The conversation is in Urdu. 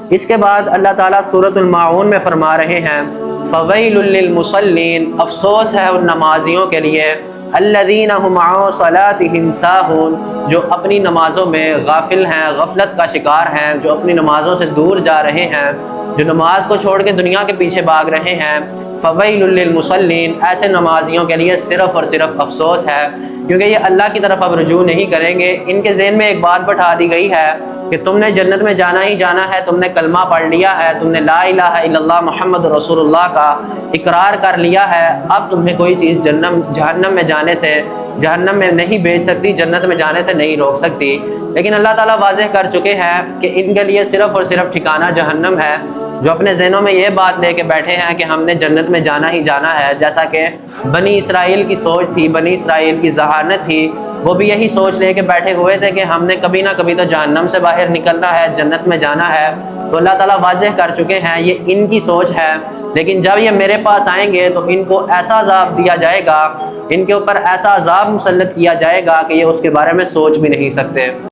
اس کے بعد اللہ تعالیٰ سورۃ الماعون میں فرما رہے ہیں فویل للمصلین، افسوس ہے ان نمازیوں کے لیے الذین هم عن صلاتهم ساہون، جو اپنی نمازوں میں غافل ہیں، غفلت کا شکار ہیں، جو اپنی نمازوں سے دور جا رہے ہیں، جو نماز کو چھوڑ کے دنیا کے پیچھے بھاگ رہے ہیں۔ فویل للمصلین، ایسے نمازیوں کے لیے صرف اور صرف افسوس ہے، کیونکہ یہ اللہ کی طرف اب رجوع نہیں کریں گے۔ ان کے ذہن میں ایک بات بٹھا دی گئی ہے کہ تم نے جنت میں جانا ہی جانا ہے، تم نے کلمہ پڑھ لیا ہے، تم نے لا الہ الا اللہ محمد رسول اللہ کا اقرار کر لیا ہے، اب تمہیں کوئی چیز جہنم میں جانے سے، جہنم میں نہیں بھیج سکتی، جنت میں جانے سے نہیں روک سکتی۔ لیکن اللہ تعالیٰ واضح کر چکے ہیں کہ ان کے لیے صرف اور صرف ٹھکانہ جہنم ہے۔ جو اپنے ذہنوں میں یہ بات لے کے بیٹھے ہیں کہ ہم نے جنت میں جانا ہی جانا ہے، جیسا کہ بنی اسرائیل کی سوچ تھی، بنی اسرائیل کی ذہانت تھی، وہ بھی یہی سوچ لے کے بیٹھے ہوئے تھے کہ ہم نے کبھی نہ کبھی تو جہنم سے باہر نکلنا ہے، جنت میں جانا ہے۔ تو اللہ تعالیٰ واضح کر چکے ہیں یہ ان کی سوچ ہے، لیکن جب یہ میرے پاس آئیں گے تو ان کو ایسا عذاب دیا جائے گا، ان کے اوپر ایسا عذاب مسلط کیا جائے گا کہ یہ اس کے بارے میں سوچ بھی نہیں سکتے۔